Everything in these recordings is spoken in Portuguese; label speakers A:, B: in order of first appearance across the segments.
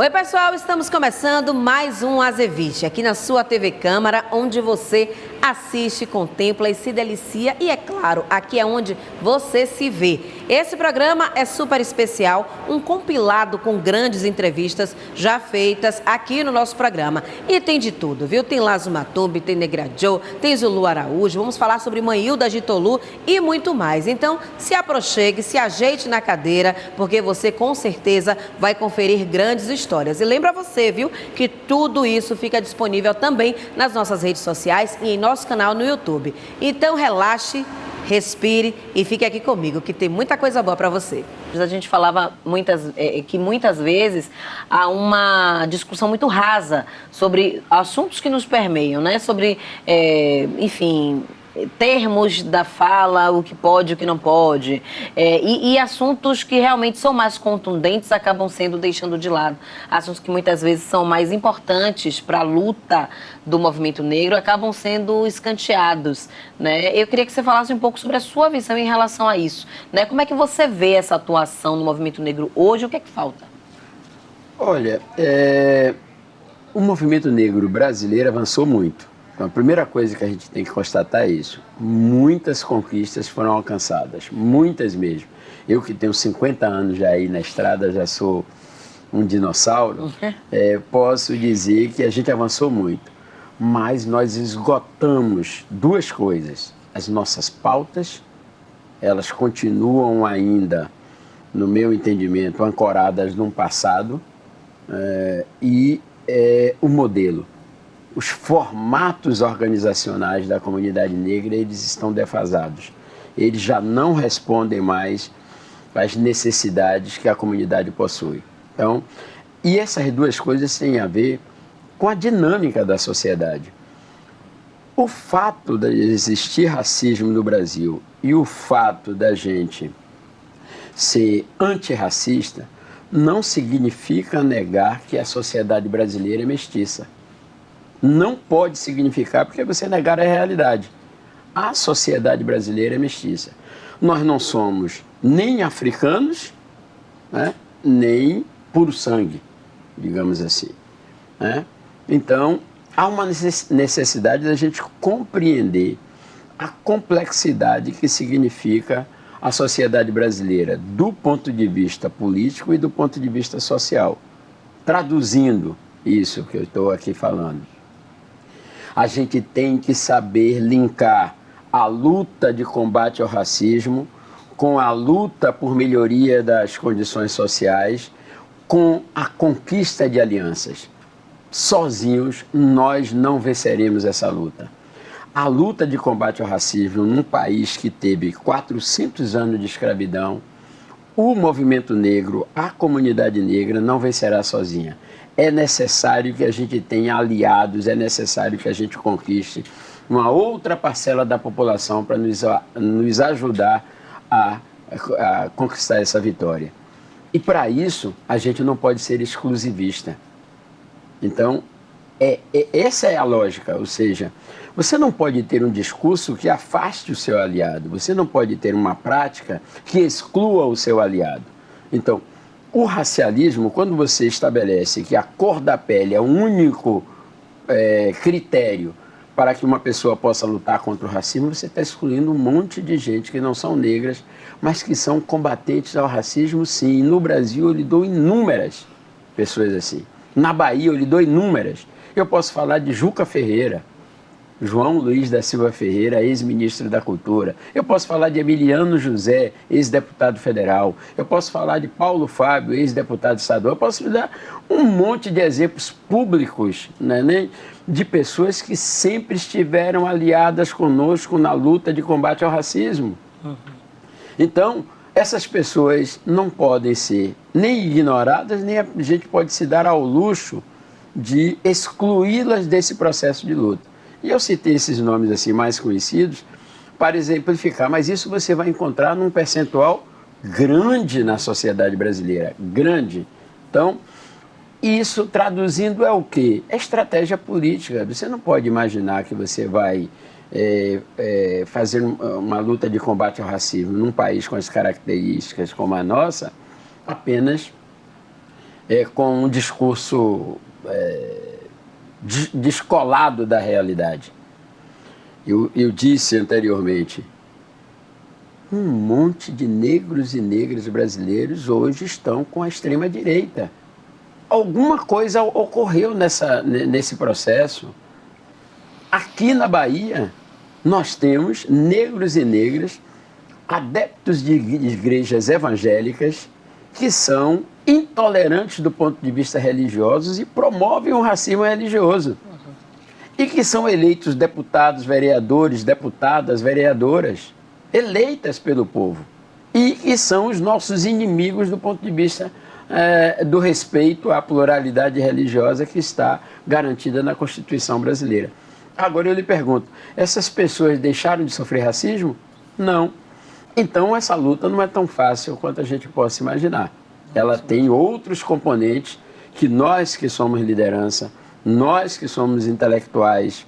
A: Oi, pessoal, estamos começando mais um Azeviche, aqui na sua TV Câmara, onde você assiste, contempla e se delicia. E é claro, aqui é onde você se vê. Esse programa é super especial, um compilado com grandes entrevistas já feitas aqui no nosso programa. E tem de tudo, viu? Tem Lazo Matumbi, tem Negra Joe, tem Zulu Araújo, vamos falar sobre Manhilda Gitolu e muito mais. Então, se aproxime, se ajeite na cadeira, porque você com certeza vai conferir grandes histórias. E lembra você, viu, que tudo isso fica disponível também nas nossas redes sociais e em nosso canal no YouTube. Então relaxe, respire e fique aqui comigo, que tem muita coisa boa para você. A gente falava que muitas vezes há uma discussão muito rasa sobre assuntos que nos permeiam, né? Sobre, enfim, termos da fala, o que pode e o que não pode, e assuntos que realmente são mais contundentes acabam sendo deixando de lado. Assuntos que muitas vezes são mais importantes para a luta do movimento negro acabam sendo escanteados, né? Eu queria que você falasse um pouco sobre a sua visão em relação a isso, né? Como é que você vê essa atuação no movimento negro hoje? O que é que falta?
B: Olha, o movimento negro brasileiro avançou muito. Então, a primeira coisa que a gente tem que constatar é isso. Muitas conquistas foram alcançadas, muitas mesmo. Eu que tenho 50 anos já aí na estrada, já sou um dinossauro, posso dizer que a gente avançou muito. Mas nós esgotamos duas coisas. As nossas pautas, elas continuam ainda, no meu entendimento, ancoradas num passado, e o modelo. Os formatos organizacionais da comunidade negra, eles estão defasados. Eles já não respondem mais às necessidades que a comunidade possui. Então, e essas duas coisas têm a ver com a dinâmica da sociedade. O fato de existir racismo no Brasil e o fato da gente ser antirracista não significa negar que a sociedade brasileira é mestiça. Não pode significar, porque você negar a realidade. A sociedade brasileira é mestiça. Nós não somos nem africanos, né, nem puro sangue, digamos assim, né? Então, há uma necessidade da gente compreender a complexidade que significa a sociedade brasileira do ponto de vista político e do ponto de vista social. Traduzindo isso que eu estou aqui falando, a gente tem que saber linkar a luta de combate ao racismo com a luta por melhoria das condições sociais, com a conquista de alianças. Sozinhos, nós não venceremos essa luta. A luta de combate ao racismo num país que teve 400 anos de escravidão, o movimento negro, a comunidade negra não vencerá sozinha. É necessário que a gente tenha aliados, é necessário que a gente conquiste uma outra parcela da população para nos ajudar a conquistar essa vitória. E para isso, a gente não pode ser exclusivista. Então, essa é a lógica, ou seja, você não pode ter um discurso que afaste o seu aliado, você não pode ter uma prática que exclua o seu aliado. Então, o racialismo, quando você estabelece que a cor da pele é o único critério para que uma pessoa possa lutar contra o racismo, você está excluindo um monte de gente que não são negras, mas que são combatentes ao racismo, sim. E no Brasil eu lhe dou inúmeras pessoas assim. Na Bahia eu lhe dou inúmeras. Eu posso falar de Juca Ferreira, João Luiz da Silva Ferreira, ex-ministro da Cultura. Eu posso falar de Emiliano José, ex-deputado federal. Eu posso falar de Paulo Fábio, ex-deputado estadual. Eu posso dar um monte de exemplos públicos, né, de pessoas que sempre estiveram aliadas conosco na luta de combate ao racismo. Então, essas pessoas não podem ser nem ignoradas, nem a gente pode se dar ao luxo de excluí-las desse processo de luta. E eu citei esses nomes assim mais conhecidos para exemplificar, mas isso você vai encontrar num percentual grande na sociedade brasileira, grande. Então, isso traduzindo é o quê? É estratégia política. Você não pode imaginar que você vai fazer uma luta de combate ao racismo num país com as características como a nossa, apenas com um discurso descolado da realidade. Eu disse anteriormente, um monte de negros e negras brasileiros hoje estão com a extrema-direita. Alguma coisa ocorreu nesse processo. Aqui na Bahia, nós temos negros e negras, adeptos de igrejas evangélicas, que são intolerantes do ponto de vista religioso e promovem o racismo religioso. E que são eleitos deputados, vereadores, deputadas, vereadoras, eleitas pelo povo. E que são os nossos inimigos do ponto de vista do respeito à pluralidade religiosa que está garantida na Constituição brasileira. Agora eu lhe pergunto, essas pessoas deixaram de sofrer racismo? Não. Então essa luta não é tão fácil quanto a gente possa imaginar. Ela tem outros componentes que nós que somos liderança, nós que somos intelectuais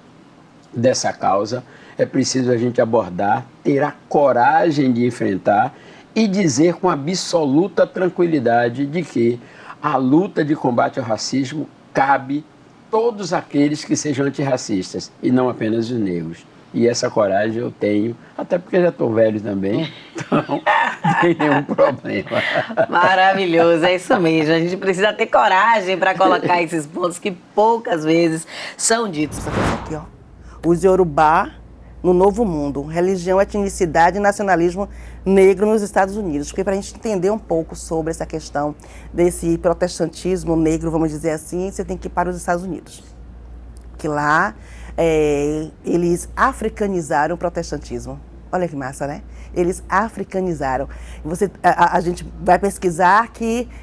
B: dessa causa, é preciso a gente abordar, ter a coragem de enfrentar e dizer com absoluta tranquilidade de que a luta de combate ao racismo cabe todos aqueles que sejam antirracistas e não apenas os negros. E essa coragem eu tenho, até porque já estou velho também, então não tem nenhum problema.
A: Maravilhoso, é isso mesmo. A gente precisa ter coragem para colocar esses pontos que poucas vezes são ditos.
C: Aqui, ó. Os Yorubá no Novo Mundo, religião, etnicidade e nacionalismo negro nos Estados Unidos. Porque para a gente entender um pouco sobre essa questão desse protestantismo negro, vamos dizer assim, você tem que ir para os Estados Unidos. Que lá eles africanizaram o protestantismo. Olha que massa, né? Eles africanizaram. A gente vai pesquisar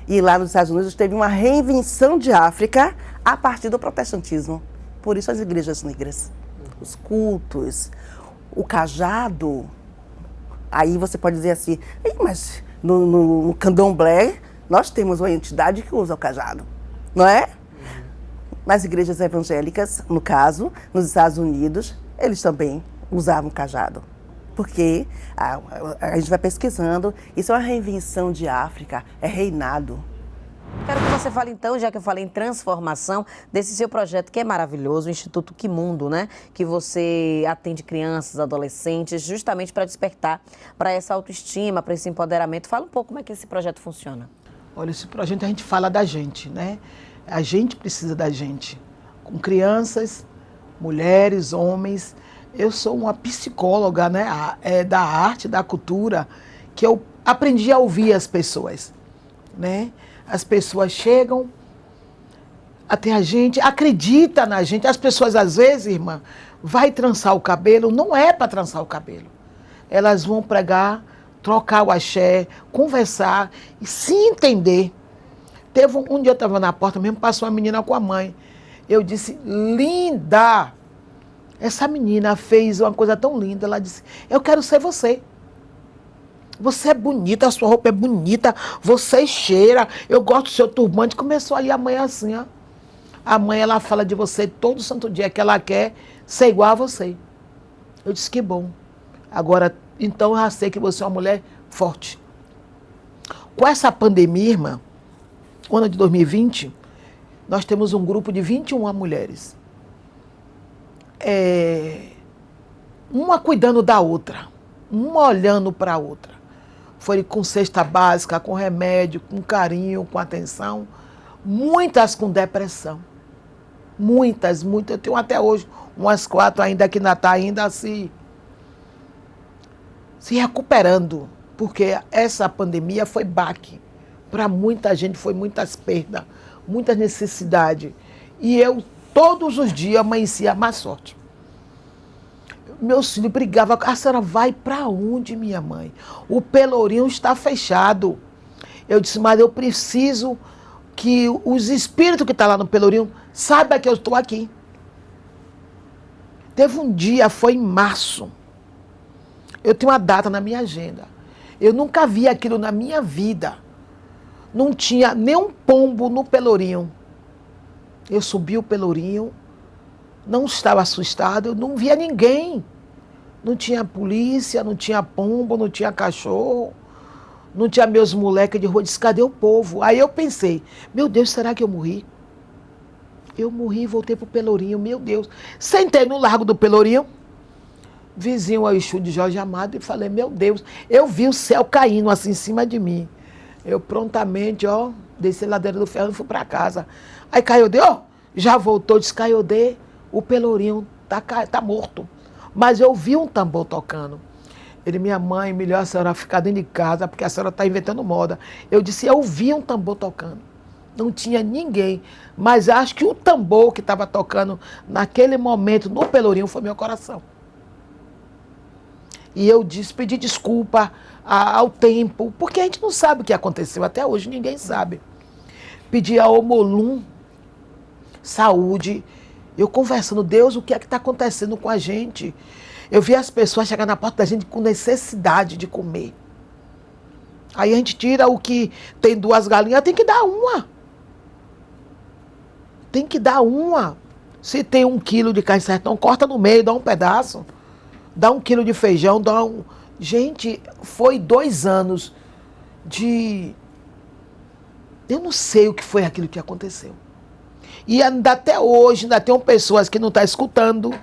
C: e lá nos Estados Unidos teve uma reinvenção de África a partir do protestantismo. Por isso as igrejas negras, os cultos, o cajado. Aí você pode dizer assim, mas no candomblé nós temos uma entidade que usa o cajado, não é? Nas igrejas evangélicas, no caso, nos Estados Unidos, eles também usavam cajado. Porque a gente vai pesquisando, isso é uma reinvenção de África, é reinado.
A: Quero que você fale então, já que eu falei em transformação, desse seu projeto que é maravilhoso, o Instituto Quimundo, né? Que você atende crianças, adolescentes, justamente para despertar para essa autoestima, para esse empoderamento. Fala um pouco como é que esse projeto funciona.
D: Olha, esse projeto a gente fala da gente, né? A gente precisa da gente, com crianças, mulheres, homens. Eu sou uma psicóloga, né? Da arte, da cultura, que eu aprendi a ouvir as pessoas, né? As pessoas chegam até a gente, acredita na gente. As pessoas, às vezes, irmã, vai trançar o cabelo, não é para trançar o cabelo. Elas vão pregar, trocar o axé, conversar e se entender. Teve um dia eu estava na porta mesmo, passou uma menina com a mãe. Eu disse, linda! Essa menina fez uma coisa tão linda. Ela disse, eu quero ser você. Você é bonita, a sua roupa é bonita, você cheira, eu gosto do seu turbante. Começou ali a mãe assim, ó. A mãe, ela fala de você todo santo dia que ela quer ser igual a você. Eu disse, que bom. Agora, então eu já sei que você é uma mulher forte. Com essa pandemia, irmã, o ano de 2020, nós temos um grupo de 21 mulheres. Uma cuidando da outra, uma olhando para a outra. Foi com cesta básica, com remédio, com carinho, com atenção. Muitas com depressão. Muitas. Eu tenho até hoje umas 4 ainda que ainda está ainda se recuperando. Porque essa pandemia foi baque. Para muita gente foi muitas perdas, muitas necessidades. E eu, todos os dias, amanhecia má sorte. Meus filhos brigavam, a senhora vai para onde, minha mãe? O Pelourinho está fechado. Eu disse, mas eu preciso que os espíritos que estão lá no Pelourinho saibam que eu estou aqui. Teve um dia, foi em março. Eu tenho uma data na minha agenda. Eu nunca vi aquilo na minha vida. Não tinha nenhum pombo no Pelourinho. Eu subi o Pelourinho, não estava assustado, eu não via ninguém. Não tinha polícia, não tinha pombo, não tinha cachorro, não tinha meus moleques de rua, disse, cadê o povo? Aí eu pensei, meu Deus, será que eu morri? Eu morri e voltei pro Pelourinho, meu Deus. Sentei no Largo do Pelourinho, vizinho ao Exu de Jorge Amado, e falei, meu Deus, eu vi o céu caindo assim em cima de mim. Eu prontamente, desci a ladeira do ferro e fui para casa. Aí Caiodê, já voltou, disse, Caiodê, o Pelourinho tá morto. Mas eu vi um tambor tocando. Ele, minha mãe, melhor a senhora ficar dentro de casa, porque a senhora está inventando moda. Eu disse, eu vi um tambor tocando. Não tinha ninguém. Mas acho que o tambor que estava tocando naquele momento no Pelourinho foi meu coração. E eu pedi desculpa ao tempo, porque a gente não sabe o que aconteceu. Até hoje ninguém sabe. Pedi a Omolum saúde. Eu conversando, Deus, o que é que está acontecendo com a gente? Eu vi as pessoas chegar na porta da gente com necessidade de comer. Aí a gente tira o que tem 2 galinhas, tem que dar uma. Tem que dar uma. Se tem 1 quilo de carne sertão, corta no meio, dá um pedaço. Dá 1 quilo de feijão, dá um... Gente, foi 2 anos de... Eu não sei o que foi aquilo que aconteceu. E ainda até hoje, ainda tem pessoas que não estão escutando.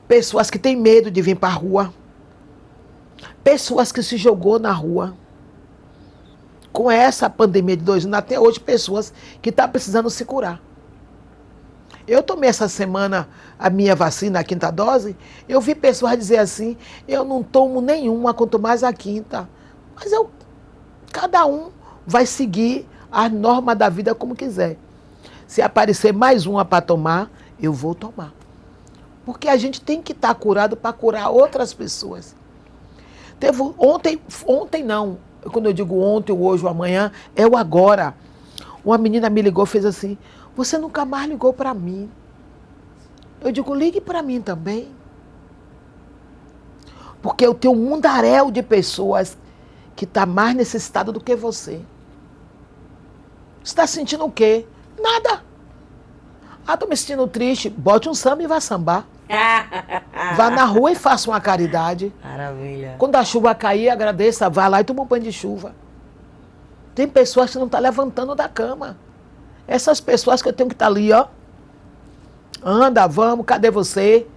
D: Pessoas que têm medo de vir para a rua. Pessoas que se jogou na rua. Com essa pandemia de 2 anos, até hoje, pessoas que estão precisando se curar. Eu tomei essa semana a minha vacina, a 5ª dose, eu vi pessoas dizer assim, eu não tomo nenhuma, quanto mais a 5ª. Mas cada um vai seguir a norma da vida como quiser. Se aparecer mais uma para tomar, eu vou tomar. Porque a gente tem que estar curado para curar outras pessoas. Teve ontem não, quando eu digo ontem, hoje ou amanhã, é o agora. Uma menina me ligou e fez assim, você nunca mais ligou para mim. Eu digo, ligue para mim também. Porque eu tenho um mundaréu de pessoas que está mais necessitada do que você. Você está sentindo o quê? Nada. Estou me sentindo triste. Bote um samba e vá sambar. Vá na rua e faça uma caridade.
A: Maravilha.
D: Quando a chuva cair, agradeça, vá lá e toma um banho de chuva. Tem pessoas que não estão levantando da cama. Essas pessoas que eu tenho que estar ali, Anda, vamos, cadê você?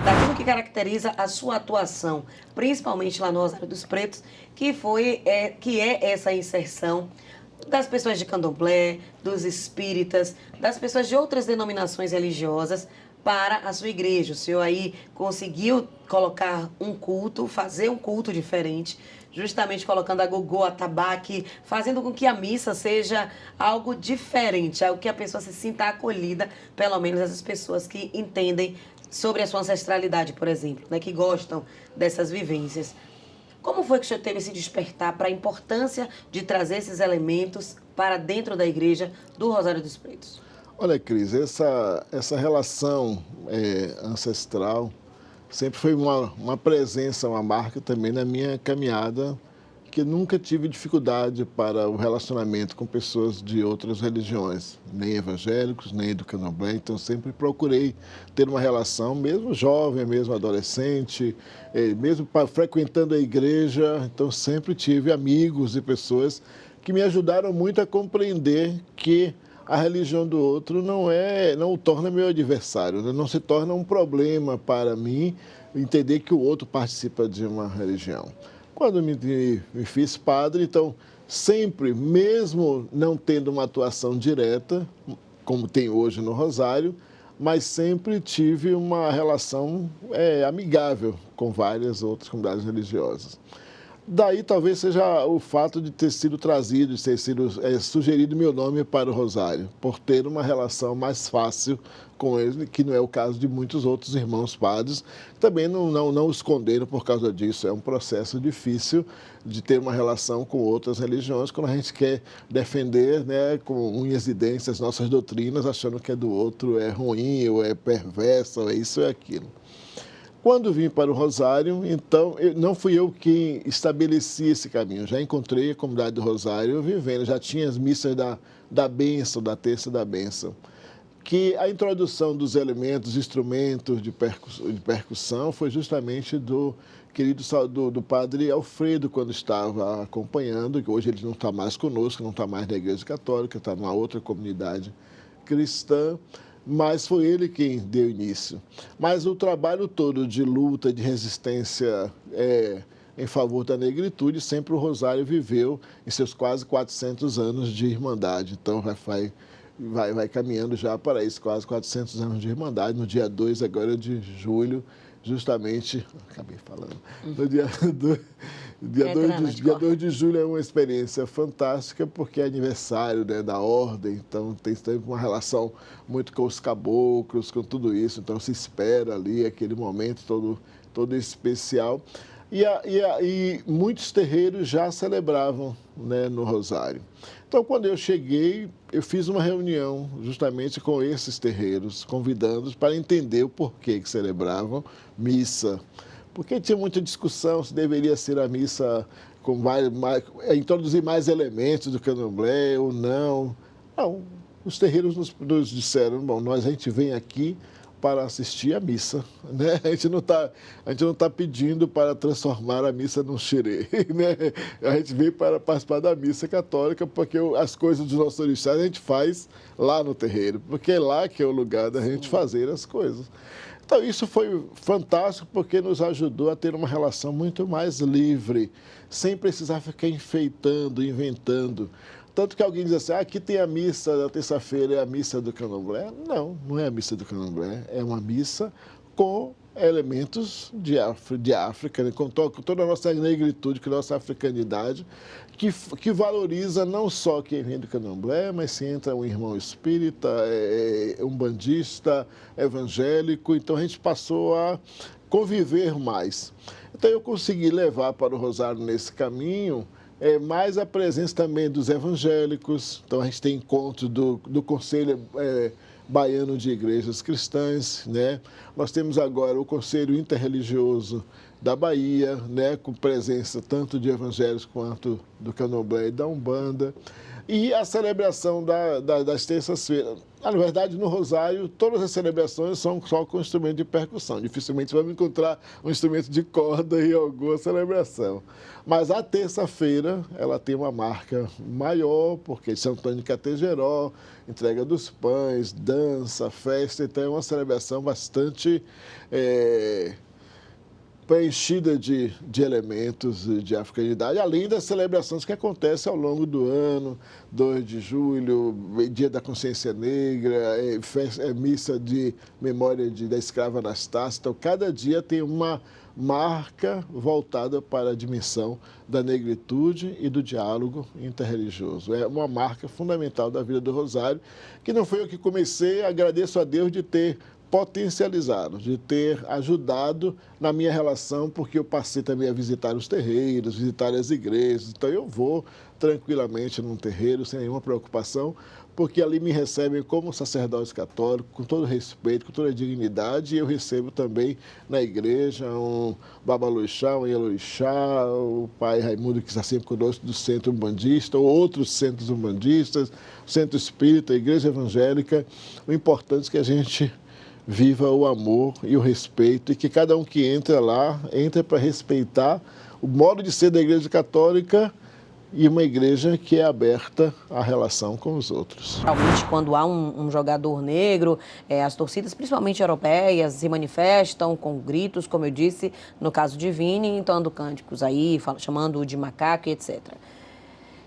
A: Daquilo que caracteriza a sua atuação, principalmente lá no Rosário dos Pretos, que é essa inserção das pessoas de candomblé, dos espíritas, das pessoas de outras denominações religiosas para a sua igreja. O senhor aí conseguiu colocar um culto, fazer um culto diferente, justamente colocando a gogô, a tabaque, fazendo com que a missa seja algo diferente, algo que a pessoa se sinta acolhida, pelo menos essas pessoas que entendem sobre a sua ancestralidade, por exemplo, né, que gostam dessas vivências. Como foi que o senhor teve esse despertar para a importância de trazer esses elementos para dentro da igreja do Rosário dos Pretos?
E: Olha, Cris, essa relação ancestral sempre foi uma presença, uma marca também na minha caminhada, que nunca tive dificuldade para o relacionamento com pessoas de outras religiões, nem evangélicos, nem do candomblé, então sempre procurei ter uma relação, mesmo jovem, mesmo adolescente, mesmo frequentando a igreja, então sempre tive amigos e pessoas que me ajudaram muito a compreender que a religião do outro não o torna meu adversário, né? Não se torna um problema para mim entender que o outro participa de uma religião. Quando me fiz padre, então, sempre, mesmo não tendo uma atuação direta, como tem hoje no Rosário, mas sempre tive uma relação amigável com várias outras comunidades religiosas. Daí talvez seja o fato de ter sido trazido, de ter sido sugerido meu nome para o Rosário, por ter uma relação mais fácil com ele, que não é o caso de muitos outros irmãos padres. Também não esconderam por causa disso. É um processo difícil de ter uma relação com outras religiões, quando a gente quer defender, né, com unhas e dentes as nossas doutrinas, achando que é do outro é ruim, ou é perversa, ou é isso ou é aquilo. Quando vim para o Rosário, então, não fui eu quem estabeleci esse caminho. Já encontrei a comunidade do Rosário vivendo, já tinha as missas da bênção, da terça da bênção. Que a introdução dos elementos, instrumentos de percussão foi justamente do querido do padre Alfredo, quando estava acompanhando, que hoje ele não está mais conosco, não está mais na Igreja Católica, está numa outra comunidade cristã, mas foi ele quem deu início. Mas o trabalho todo de luta, de resistência em favor da negritude, sempre o Rosário viveu em seus quase 400 anos de irmandade. Então, vai caminhando já para isso, quase 400 anos de irmandade, no dia 2 agora de julho, justamente, acabei falando, no dia 2 de julho é uma experiência fantástica, porque é aniversário, né, da ordem, então tem sempre uma relação muito com os caboclos, com tudo isso, então se espera ali aquele momento todo especial. E muitos terreiros já celebravam, né, no Rosário. Então, quando eu cheguei, eu fiz uma reunião justamente com esses terreiros, convidando-os para entender o porquê que celebravam missa. Porque tinha muita discussão se deveria ser a missa com introduzir mais elementos do candomblé ou não. Não, os terreiros nos disseram, bom, a gente vem aqui para assistir a missa, né? A gente não tá pedindo para transformar a missa num xerê, né? A gente vem para participar da missa católica, porque as coisas dos nossos orixás a gente faz lá no terreiro, porque é lá que é o lugar da gente fazer as coisas. Então, isso foi fantástico, porque nos ajudou a ter uma relação muito mais livre, sem precisar ficar enfeitando, inventando. Tanto que alguém diz assim, aqui tem a missa da terça-feira, é a missa do candomblé. Não, não é a missa do candomblé, é uma missa com elementos de África, né? Com toda a nossa negritude, com a nossa africanidade, que valoriza não só quem vem do candomblé, mas se entra um irmão espírita, um bandista, evangélico. Então a gente passou a conviver mais. Então eu consegui levar para o Rosário nesse caminho mais a presença também dos evangélicos. Então a gente tem encontro do Conselho Baiano de Igrejas Cristãs, né? Nós temos agora o Conselho Interreligioso da Bahia, né? Com presença tanto de evangélicos quanto do candomblé e da Umbanda. E a celebração das terças-feiras. Na verdade, no Rosário, todas as celebrações são só com instrumento de percussão. Dificilmente vamos encontrar um instrumento de corda em alguma celebração. Mas a terça-feira, ela tem uma marca maior, porque São Antônio de Categeró, entrega dos pães, dança, festa. Então, é uma celebração bastante preenchida de elementos de africanidade, além das celebrações que acontecem ao longo do ano, 2 de julho, Dia da Consciência Negra, missa de memória da escrava Anastácia. Então, cada dia tem uma marca voltada para a dimensão da negritude e do diálogo interreligioso. É uma marca fundamental da vida do Rosário, que não foi eu que comecei, agradeço a Deus de ter potencializado, de ter ajudado na minha relação, porque eu passei também a visitar os terreiros, visitar as igrejas. Então eu vou tranquilamente num terreiro, sem nenhuma preocupação, porque ali me recebem como sacerdote católico, com todo respeito, com toda dignidade, e eu recebo também na igreja um babalorixá, um ielorixá, o pai Raimundo, que está sempre conosco, do Centro Umbandista, ou outros centros umbandistas, o Centro Espírita, a Igreja Evangélica. O importante é que a gente viva o amor e o respeito, e que cada um que entra lá, entra para respeitar o modo de ser da Igreja Católica e uma igreja que é aberta à relação com os outros.
A: Realmente, quando há um jogador negro, as torcidas, principalmente europeias, se manifestam com gritos, como eu disse, no caso de Vini, entoando cânticos aí, chamando-o de macaco e etc.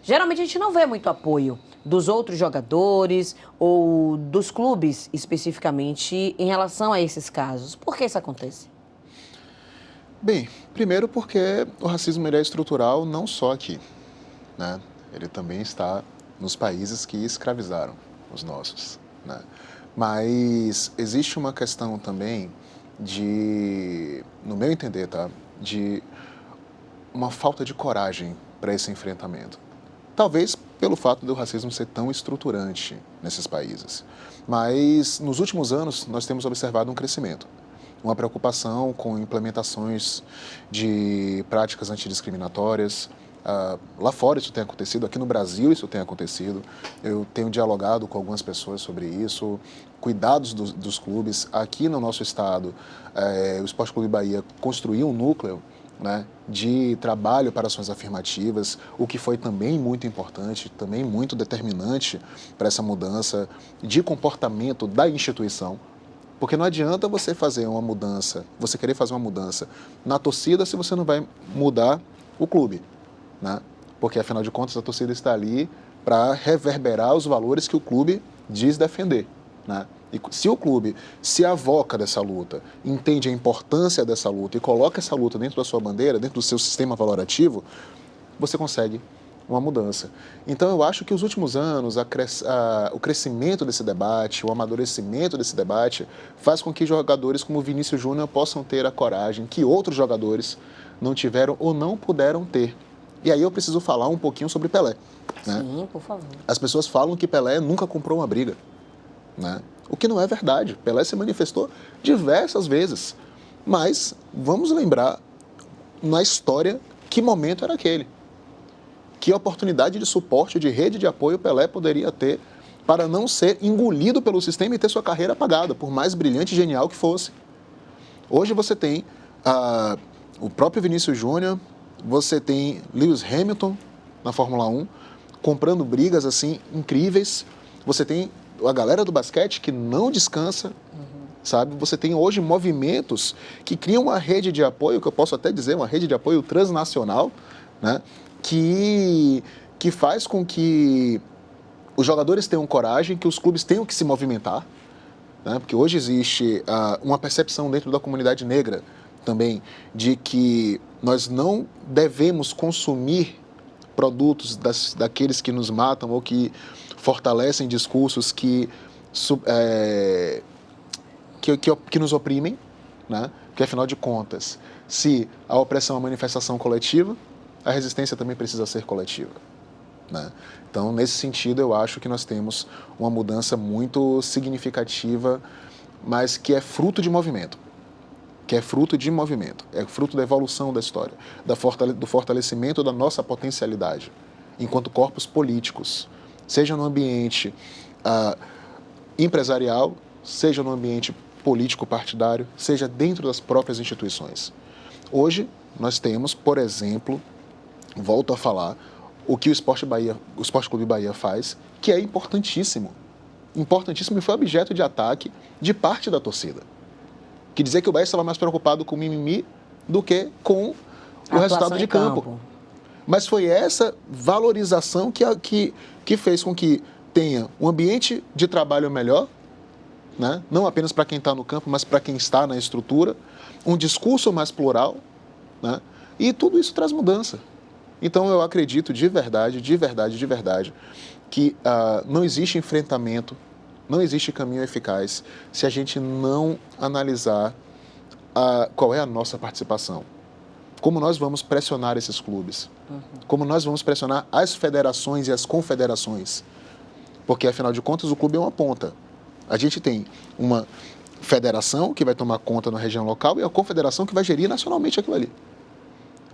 A: Geralmente a gente não vê muito apoio dos outros jogadores ou dos clubes especificamente em relação a esses casos. Por que isso acontece?
F: Bem, primeiro porque o racismo é estrutural não só aqui, né? Ele também está nos países que escravizaram os nossos, né? Mas existe uma questão também no meu entender, tá? De uma falta de coragem para esse enfrentamento. Talvez pelo fato do racismo ser tão estruturante nesses países. Mas, nos últimos anos, nós temos observado um crescimento, uma preocupação com implementações de práticas antidiscriminatórias. Lá fora isso tem acontecido, aqui no Brasil isso tem acontecido. Eu tenho dialogado com algumas pessoas sobre isso, cuidados dos clubes. Aqui no nosso estado, o Esporte Clube Bahia construiu um núcleo né, de trabalho para ações afirmativas, o que foi também muito importante, também muito determinante para essa mudança de comportamento da instituição. Porque não adianta você fazer uma mudança, você querer fazer uma mudança na torcida se você não vai mudar o clube, né? Porque, afinal de contas, a torcida está ali para reverberar os valores que o clube diz defender, né? E se o clube se avoca dessa luta, entende a importância dessa luta e coloca essa luta dentro da sua bandeira, dentro do seu sistema valorativo, você consegue uma mudança. Então, eu acho que os últimos anos, o crescimento desse debate, o amadurecimento desse debate, faz com que jogadores como Vinícius Júnior possam ter a coragem que outros jogadores não tiveram ou não puderam ter. E aí eu preciso falar um pouquinho sobre Pelé. Né?
A: Sim, por favor.
F: As pessoas falam que Pelé nunca comprou uma briga, né? O que não é verdade. Pelé se manifestou diversas vezes. Mas vamos lembrar na história que momento era aquele. Que oportunidade de suporte, de rede de apoio Pelé poderia ter para não ser engolido pelo sistema e ter sua carreira apagada, por mais brilhante e genial que fosse. Hoje você tem o próprio Vinícius Júnior, você tem Lewis Hamilton na Fórmula 1, comprando brigas assim incríveis. Você tem a galera do basquete que não descansa, sabe? Você tem hoje movimentos que criam uma rede de apoio, que eu posso até dizer, uma rede de apoio transnacional, né? Que faz com que os jogadores tenham coragem, que os clubes tenham que se movimentar, né? Porque hoje existe uma percepção dentro da comunidade negra também de que nós não devemos consumir produtos daqueles que nos matam ou que fortalecem discursos que nos oprimem, né? Porque, afinal de contas, se a opressão é uma manifestação coletiva, a resistência também precisa ser coletiva, né? Então, nesse sentido, eu acho que nós temos uma mudança muito significativa, mas que é fruto de movimento. É fruto da evolução da história, do fortalecimento da nossa potencialidade enquanto corpos políticos, seja no ambiente empresarial, seja no ambiente político-partidário, seja dentro das próprias instituições. Hoje, nós temos, por exemplo, volto a falar, o que o Sport Clube Bahia faz, que é importantíssimo e foi objeto de ataque de parte da torcida. Que dizia que o Bahia estava mais preocupado com o mimimi do que com o resultado de campo. Mas foi essa valorização que fez com que tenha um ambiente de trabalho melhor, né? Não apenas para quem está no campo, mas para quem está na estrutura, um discurso mais plural, né? E tudo isso traz mudança. Então, eu acredito de verdade, que não existe enfrentamento, não existe caminho eficaz se a gente não analisar qual é a nossa participação. Como nós vamos pressionar esses clubes? Como nós vamos pressionar as federações e as confederações? Porque, afinal de contas, o clube é uma ponta. A gente tem uma federação que vai tomar conta na região local e a confederação que vai gerir nacionalmente aquilo ali.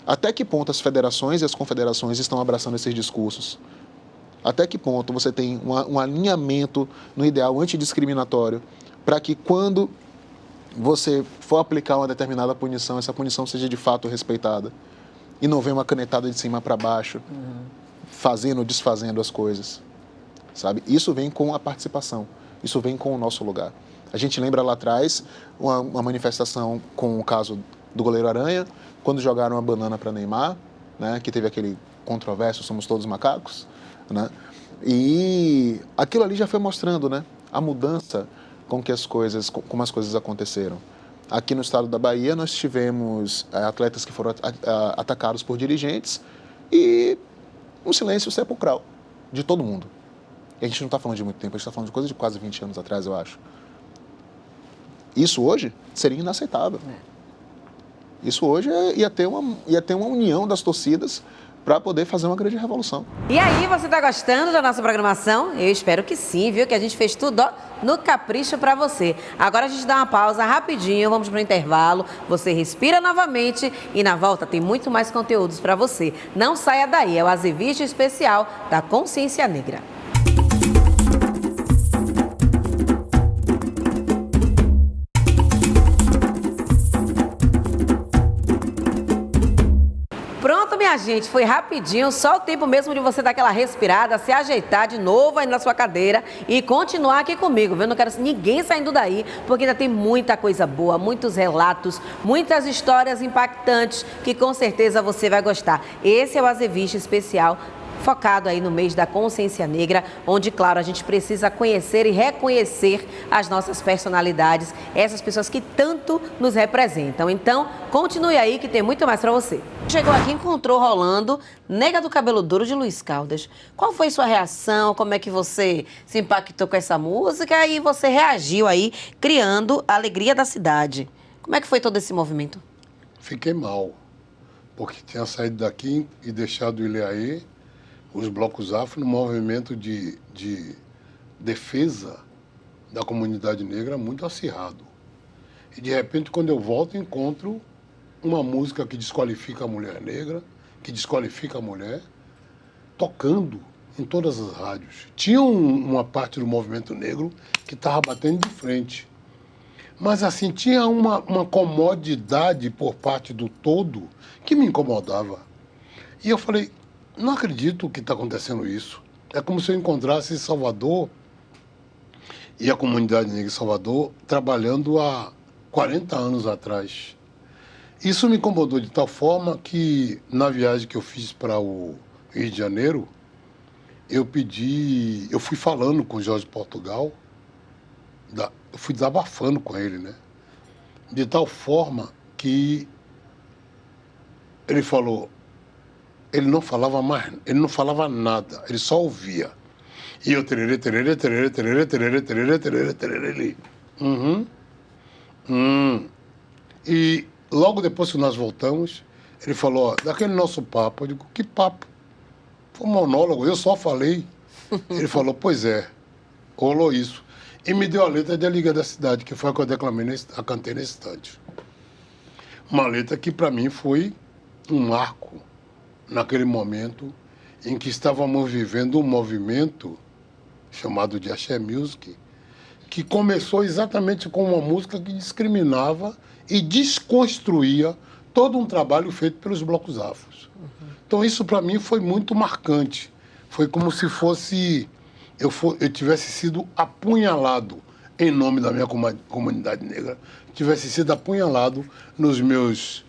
F: Até que ponto as federações e as confederações estão abraçando esses discursos? Até que ponto você tem um alinhamento no ideal antidiscriminatório para que quando você for aplicar uma determinada punição, essa punição seja de fato respeitada e não venha uma canetada de cima para baixo, fazendo ou desfazendo as coisas, sabe? Isso vem com a participação, isso vem com o nosso lugar. A gente lembra lá atrás uma manifestação com o caso do goleiro Aranha, quando jogaram a banana para Neymar, né, que teve aquele controverso, somos todos macacos, né? E aquilo ali já foi mostrando, né, a mudança como as coisas aconteceram. Aqui no estado da Bahia nós tivemos atletas que foram atacados por dirigentes e um silêncio sepulcral de todo mundo. E a gente não está falando de muito tempo, a gente está falando de coisa de quase 20 anos atrás, eu acho. Isso hoje seria inaceitável. Isso hoje ia ter uma união das torcidas para poder fazer uma grande revolução.
A: E aí, você está gostando da nossa programação? Eu espero que sim, viu? Que a gente fez tudo no capricho para você. Agora a gente dá uma pausa rapidinho, vamos para o intervalo. Você respira novamente e na volta tem muito mais conteúdos para você. Não saia daí, é o Azevich Especial da Consciência Negra. Pronto, minha gente, foi rapidinho, só o tempo mesmo de você dar aquela respirada, se ajeitar de novo aí na sua cadeira e continuar aqui comigo, viu? Não quero ninguém saindo daí, porque ainda tem muita coisa boa, muitos relatos, muitas histórias impactantes que com certeza você vai gostar. Esse é o Azeviche especial, focado aí no mês da consciência negra, onde, claro, a gente precisa conhecer e reconhecer as nossas personalidades, essas pessoas que tanto nos representam. Então, continue aí que tem muito mais para você. Chegou aqui, encontrou rolando Nega do Cabelo Duro de Luiz Caldas. Qual foi sua reação? Como é que você se impactou com essa música e você reagiu aí, criando a alegria da cidade? Como é que foi todo esse movimento?
G: Fiquei mal, porque tinha saído daqui e deixado o Ilhaê, os blocos afro, no movimento de defesa da comunidade negra muito acirrado. E, de repente, quando eu volto, encontro uma música que desqualifica a mulher negra, que desqualifica a mulher, tocando em todas as rádios. Tinha uma parte do movimento negro que estava batendo de frente. Mas, assim, tinha uma comodidade por parte do todo que me incomodava. E eu falei, não acredito que está acontecendo isso. É como se eu encontrasse em Salvador e a comunidade negra em Salvador trabalhando há 40 anos atrás. Isso me incomodou de tal forma que, na viagem que eu fiz para o Rio de Janeiro, eu fui falando com o Jorge Portugal, eu fui desabafando com ele, né? De tal forma que ele falou, ele não falava mais, ele não falava nada, ele só ouvia. E eu tererê, tererê, tererê, tererê, tererê, tererê, tererê, tererê, ele. E logo depois que nós voltamos, ele falou, ó, daquele nosso papo, eu digo, que papo? Foi um monólogo, eu só falei. Ele falou, pois é, rolou isso. E me deu a letra de A Liga da Cidade, que foi a que eu cantei nesse instante. Uma letra que para mim foi um marco naquele momento em que estávamos vivendo um movimento chamado de Axé Music, que começou exatamente com uma música que discriminava e desconstruía todo um trabalho feito pelos blocos afros. Então isso para mim foi muito marcante. Foi como se fosse eu tivesse sido apunhalado em nome da minha comunidade negra, tivesse sido apunhalado nos meus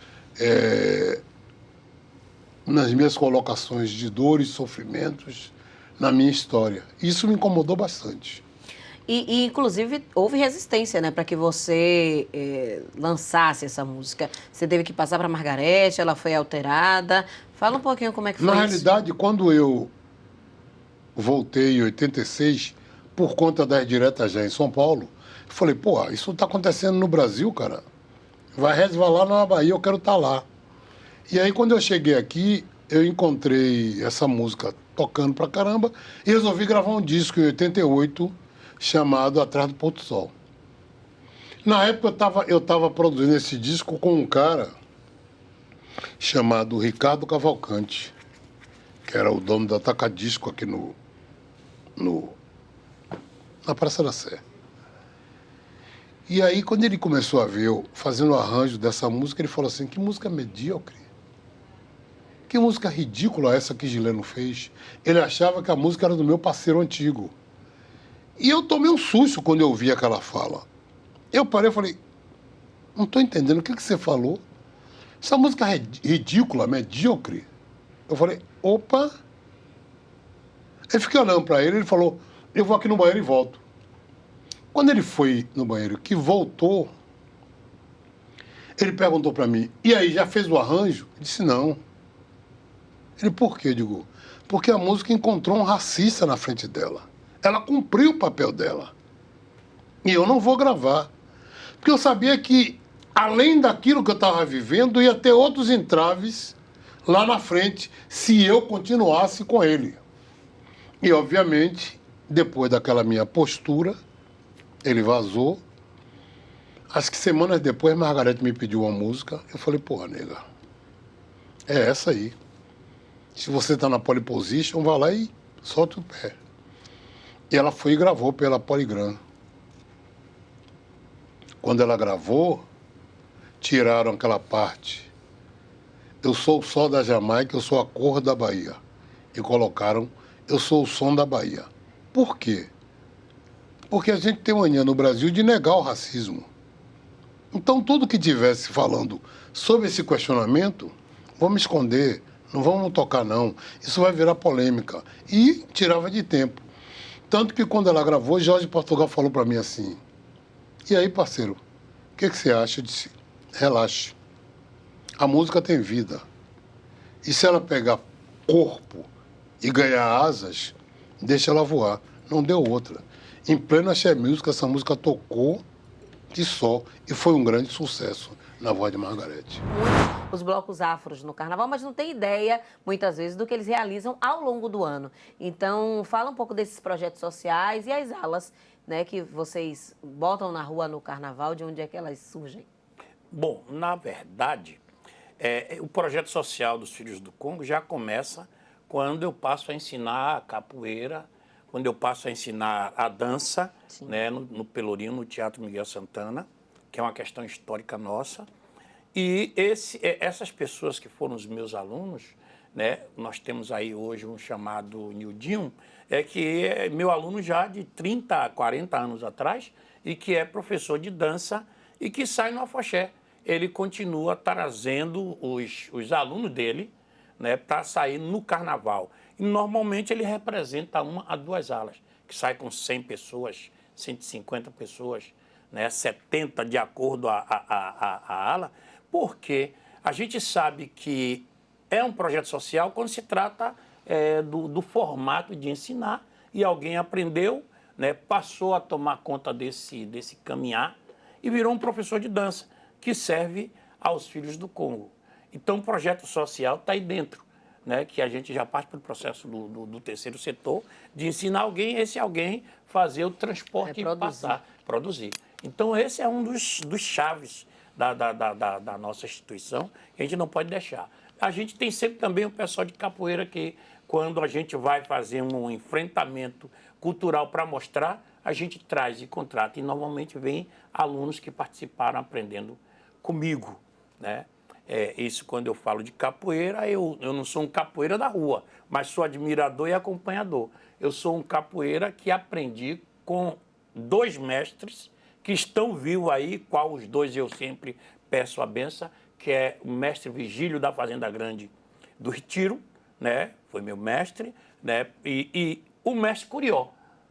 G: nas minhas colocações de dores, sofrimentos, na minha história. Isso me incomodou bastante.
A: E inclusive, houve resistência, né, para que você lançasse essa música. Você teve que passar para a Margarete, ela foi alterada. Fala um pouquinho como é que foi
G: Na
A: isso.
G: realidade, quando eu voltei em 86, por conta das diretas já em São Paulo, eu falei, pô, isso está acontecendo no Brasil, cara. Vai resvalar na Bahia, eu quero estar lá. E aí, quando eu cheguei aqui, eu encontrei essa música tocando pra caramba e resolvi gravar um disco em 88 chamado Atrás do Pôr do Sol. Na época, eu estava produzindo esse disco com um cara chamado Ricardo Cavalcante, que era o dono da Tacadisco aqui na Praça da Sé. E aí, quando ele começou a ver eu fazendo o arranjo dessa música, ele falou assim, que música medíocre. Que música ridícula essa que Gileno fez. Ele achava que a música era do meu parceiro antigo. E eu tomei um susto quando eu ouvi aquela fala. Eu parei e falei, não estou entendendo, o que você falou? Essa música é ridícula, medíocre. Eu falei, opa. Eu fiquei olhando para ele, ele falou, eu vou aqui no banheiro e volto. Quando ele foi no banheiro, que voltou, ele perguntou para mim, e aí, já fez o arranjo? Eu disse, não. Ele, por quê? Eu digo, porque a música encontrou um racista na frente dela. Ela cumpriu o papel dela. E eu não vou gravar. Porque eu sabia que, além daquilo que eu estava vivendo, ia ter outros entraves lá na frente, se eu continuasse com ele. E, obviamente, depois daquela minha postura, ele vazou. Acho que semanas depois, Margarete me pediu uma música. Eu falei, porra, nega, é essa aí. Se você está na pole position, vai lá e solta o pé. E ela foi e gravou pela Polygram. Quando ela gravou, tiraram aquela parte eu sou o sol da Jamaica, eu sou a cor da Bahia. E colocaram, eu sou o som da Bahia. Por quê? Porque a gente tem mania no Brasil de negar o racismo. Então, tudo que tivesse falando sobre esse questionamento, vamos esconder, não vamos tocar não, isso vai virar polêmica. E tirava de tempo. Tanto que quando ela gravou, Jorge Portugal falou para mim assim, e aí, parceiro, o que você acha? Eu disse, relaxe, a música tem vida. E se ela pegar corpo e ganhar asas, deixa ela voar. Não deu outra. Em pleno Axé Music, essa música tocou de só e foi um grande sucesso na voz de Margarete.
A: Os blocos afros no carnaval, mas não tem ideia, muitas vezes, do que eles realizam ao longo do ano. Então, fala um pouco desses projetos sociais e as alas, né, que vocês botam na rua no carnaval, de onde é que elas surgem?
H: Bom, na verdade, o projeto social dos Filhos do Congo já começa quando eu passo a ensinar a capoeira, quando eu passo a ensinar a dança, né, no Pelourinho, no Teatro Miguel Santana, que é uma questão histórica nossa. E essas pessoas que foram os meus alunos, né, nós temos aí hoje um chamado Nildinho, que é meu aluno já de 30 a 40 anos atrás e que é professor de dança e que sai no afoxé. Ele continua trazendo os alunos dele, né, para sair no carnaval. E normalmente ele representa 1 a 2 alas, que sai com 100 pessoas, 150 pessoas, né, 70 de acordo a ala, porque a gente sabe que é um projeto social quando se trata do formato de ensinar e alguém aprendeu, né, passou a tomar conta desse caminhar e virou um professor de dança que serve aos Filhos do Congo. Então o projeto social está aí dentro, né, que a gente já parte pelo processo do terceiro setor, de ensinar alguém, esse alguém fazer o transporte e passar, produzir. Então esse é um dos chaves da nossa instituição, que a gente não pode deixar. A gente tem sempre também o pessoal de capoeira que, quando a gente vai fazer um enfrentamento cultural para mostrar, a gente traz e contrata. E normalmente vem alunos que participaram aprendendo comigo, né? Isso quando eu falo de capoeira, eu não sou um capoeira da rua, mas sou admirador e acompanhador. Eu sou um capoeira que aprendi com 2 mestres que estão vivos aí, qual os 2 eu sempre peço a benção, que é o mestre Vigílio da Fazenda Grande do Retiro, né? Foi meu mestre, né? E o mestre Curió,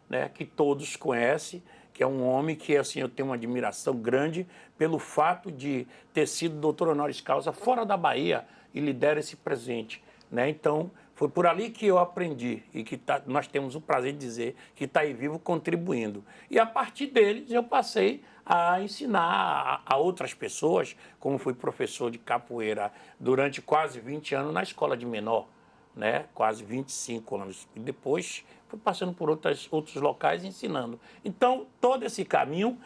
H: né? Que todos conhecem, que é um homem que, assim, eu tenho uma admiração grande pelo fato de ter sido doutor honoris causa fora da Bahia e lhe deram esse presente, né? Então, foi por ali que eu aprendi e que nós temos o prazer de dizer que está aí vivo contribuindo. E a partir deles eu passei a ensinar a outras pessoas, como fui professor de capoeira durante quase 20 anos na escola de menor, né? Quase 25 anos. E depois fui passando por outros locais ensinando. Então, todo esse caminho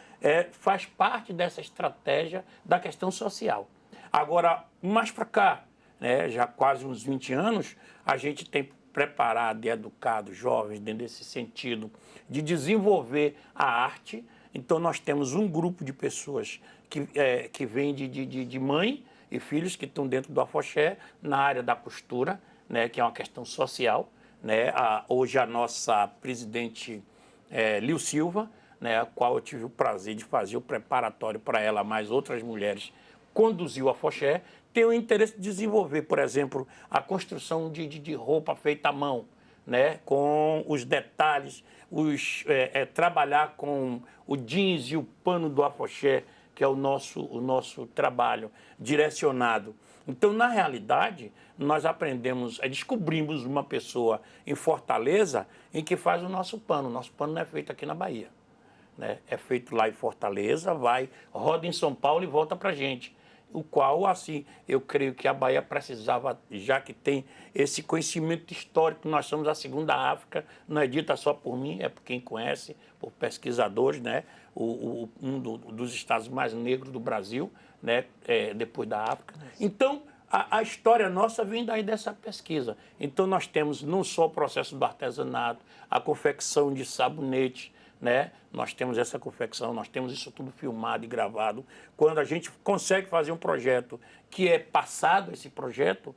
H: faz parte dessa estratégia da questão social. Agora, mais para cá, né, já quase uns 20 anos, a gente tem preparado e educado jovens dentro desse sentido de desenvolver a arte. Então, nós temos um grupo de pessoas que vem de mãe e filhos que estão dentro do afoxé, na área da costura, né, que é uma questão social, né? Hoje a nossa presidente Lil Silva, né, a qual eu tive o prazer de fazer o preparatório para ela, mais outras mulheres, conduziu a afoxé, tem o interesse de desenvolver, por exemplo, a construção de roupa feita à mão, né, com os detalhes, trabalhar com o jeans e o pano do afoxé, que é o nosso trabalho direcionado. Então, na realidade, nós descobrimos uma pessoa em Fortaleza em que faz o nosso pano. O nosso pano não é feito aqui na Bahia, né? É feito lá em Fortaleza, roda em São Paulo e volta para a gente. O qual, assim, eu creio que a Bahia precisava, já que tem esse conhecimento histórico, nós somos a segunda África, não é dita só por mim, é por quem conhece, por pesquisadores, né? Um dos estados mais negros do Brasil, né? Depois da África. Então, a história nossa vem daí dessa pesquisa. Então, nós temos não só o processo do artesanato, a confecção de sabonete, né? Nós temos essa confecção, nós temos isso tudo filmado e gravado. Quando a gente consegue fazer um projeto que é passado, esse projeto,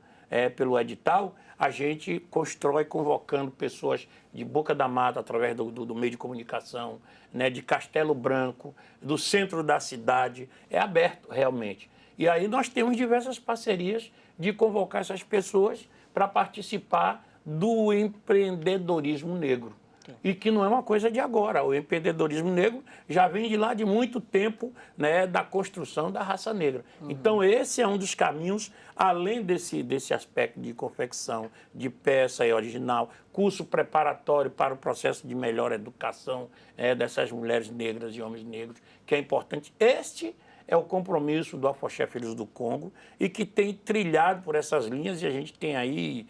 H: pelo edital, a gente constrói convocando pessoas de Boca da Mata, através do meio de comunicação, né, de Castelo Branco, do centro da cidade, é aberto realmente. E aí nós temos diversas parcerias de convocar essas pessoas para participar do empreendedorismo negro. E que não é uma coisa de agora. O empreendedorismo negro já vem de lá de muito tempo, né, da construção da raça negra. Então, esse é um dos caminhos, além desse aspecto de confecção, de peça e original, curso preparatório para o processo de melhor educação dessas mulheres negras e homens negros, que é importante. Este é o compromisso do Afoxé Filhos do Congo e que tem trilhado por essas linhas, e a gente tem aí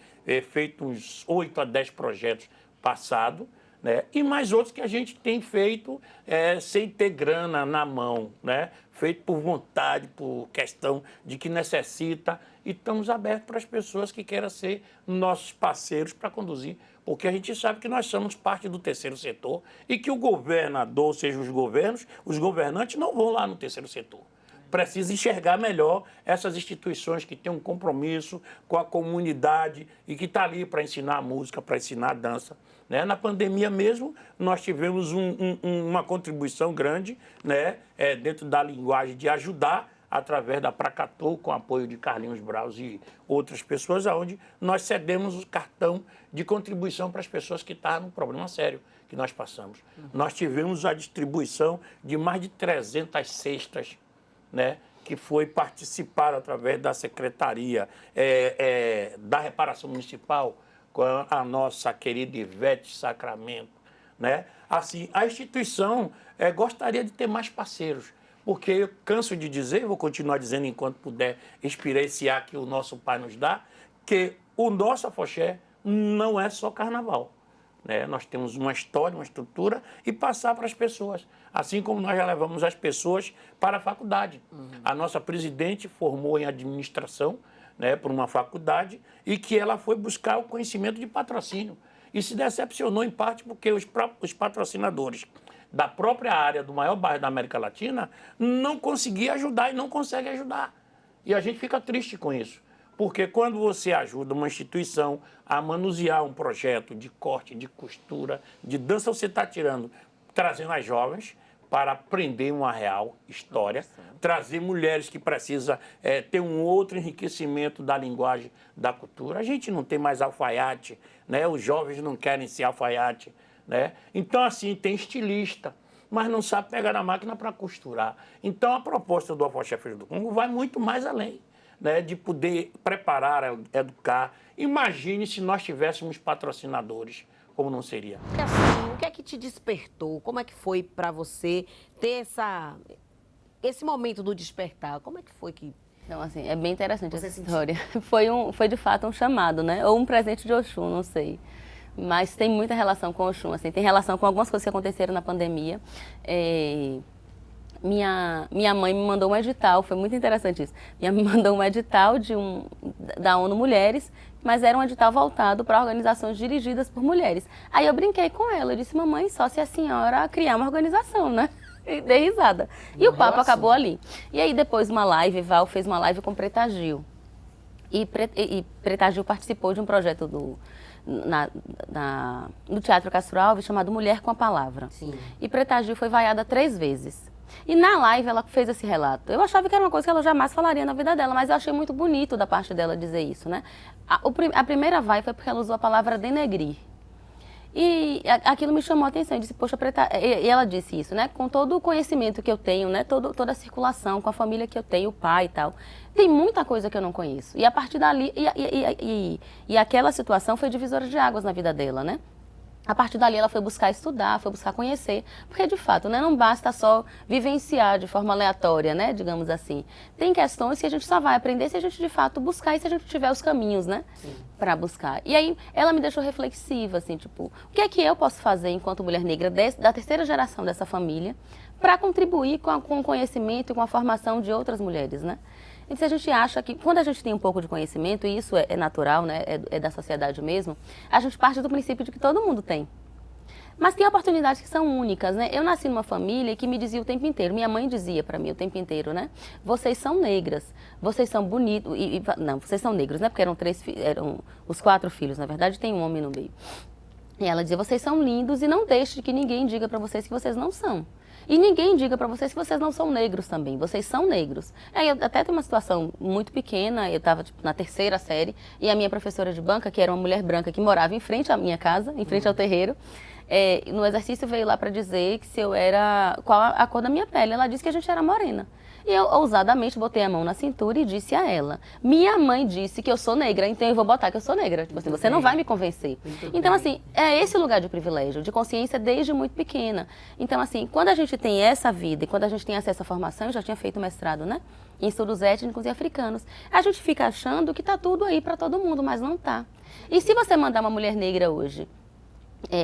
H: feito uns 8 a 10 projetos passados, né? E mais outros que a gente tem feito sem ter grana na mão, né? Feito por vontade, por questão de que necessita, e estamos abertos para as pessoas que queiram ser nossos parceiros para conduzir, porque a gente sabe que nós somos parte do terceiro setor e que o governador, ou seja, os governos, os governantes não vão lá no terceiro setor. Precisa enxergar melhor essas instituições que têm um compromisso com a comunidade e que está ali para ensinar a música, para ensinar a dança. Né? Na pandemia mesmo, nós tivemos uma contribuição grande, né, dentro da linguagem de ajudar, através da Pracatu, com apoio de Carlinhos Braus e outras pessoas, onde nós cedemos o cartão de contribuição para as pessoas que estavam num problema sério que nós passamos. Nós tivemos a distribuição de mais de 300 cestas, né, que foi participado através da Secretaria da Reparação Municipal, com a nossa querida Ivete Sacramento, né? Assim, a instituição gostaria de ter mais parceiros, porque eu canso de dizer, vou continuar dizendo enquanto puder experienciar que o nosso Pai nos dá, que o nosso Afoxé não é só carnaval. Né? Nós temos uma história, uma estrutura, e passar para as pessoas. Assim como nós já levamos as pessoas para a faculdade. A nossa presidente formou em administração, né, por uma faculdade, e que ela foi buscar o conhecimento de patrocínio. E se decepcionou em parte porque os patrocinadores da própria área do maior bairro da América Latina não conseguiam ajudar e não conseguem ajudar. E a gente fica triste com isso. Porque quando você ajuda uma instituição a manusear um projeto de corte, de costura, de dança, você está trazendo as jovens para aprender uma real história, trazer mulheres que precisam ter um outro enriquecimento da linguagem, da cultura. A gente não tem mais alfaiate, né? Os jovens não querem ser alfaiate, né? Então, assim, tem estilista, mas não sabe pegar na máquina para costurar. Então, a proposta do Afoxé Filhos do Congo vai muito mais além, né, de poder preparar, educar. Imagine se nós tivéssemos patrocinadores, como não seria.
A: Assim, o que é que te despertou? Como é que foi para você ter esse momento do despertar? Como é que foi que...
I: Então, assim, é bem interessante
A: Você
I: essa história. Foi de fato um chamado, né? Ou um presente de Oxum, não sei. Mas tem muita relação com Oxum, assim. Tem relação com algumas coisas que aconteceram na pandemia. Minha mãe me mandou um edital, foi muito interessante isso. Minha mãe me mandou um edital da ONU Mulheres, mas era um edital voltado para organizações dirigidas por mulheres. Aí eu brinquei com ela, eu disse, mamãe, só se a senhora criar uma organização, né? E dei risada. E o papo acabou ali. E aí depois Val fez uma live com Preta Gil. E Preta Gil participou de um projeto no Teatro Castro Alves chamado Mulher com a Palavra.
A: Sim.
I: E Preta Gil foi vaiada 3 vezes. E na live ela fez esse relato. Eu achava que era uma coisa que ela jamais falaria na vida dela, mas eu achei muito bonito da parte dela dizer isso, né? A primeira vai foi porque ela usou a palavra denegrir. E aquilo me chamou a atenção. Eu disse, poxa, Preta... E ela disse isso, né? Com todo o conhecimento que eu tenho, né? Toda a circulação, com a família que eu tenho, o pai e tal. Tem muita coisa que eu não conheço. E a partir dali... E aquela situação foi divisora de águas na vida dela, né? A partir dali ela foi buscar estudar, foi buscar conhecer, porque de fato, né, não basta só vivenciar de forma aleatória, né, digamos assim. Tem questões que a gente só vai aprender se a gente de fato buscar e se a gente tiver os caminhos, né, para buscar. E aí ela me deixou reflexiva, assim, tipo, o que é que eu posso fazer enquanto mulher negra da terceira geração dessa família para contribuir com o conhecimento e com a formação de outras mulheres, né? E se a gente acha que, quando a gente tem um pouco de conhecimento, e isso é natural, né, é da sociedade mesmo, a gente parte do princípio de que todo mundo tem. Mas tem oportunidades que são únicas, né? Eu nasci numa família que me dizia o tempo inteiro, minha mãe dizia para mim o tempo inteiro, né? Vocês são negras, vocês são bonitos, não, vocês são negros, né? Porque eram os 4 filhos, na verdade tem um homem no meio. E ela dizia, vocês são lindos e não deixe que ninguém diga para vocês que vocês não são. E ninguém diga para vocês que vocês não são negros também, vocês são negros. Aí eu até tem uma situação muito pequena, eu estava na 3ª série, e a minha professora de banca, que era uma mulher branca que morava em frente à minha casa, em frente ao terreiro, no exercício veio lá para dizer que se eu era, qual a cor da minha pele. Ela disse que a gente era morena. E eu ousadamente botei a mão na cintura e disse a ela, minha mãe disse que eu sou negra, então eu vou botar que eu sou negra. Tipo assim, você não vai me convencer. Então assim, é esse lugar de privilégio, de consciência desde muito pequena. Então assim, quando a gente tem essa vida e quando a gente tem acesso à formação, eu já tinha feito mestrado, né? Em estudos étnicos e africanos. A gente fica achando que tá tudo aí para todo mundo, mas não tá. E se você mandar uma mulher negra hoje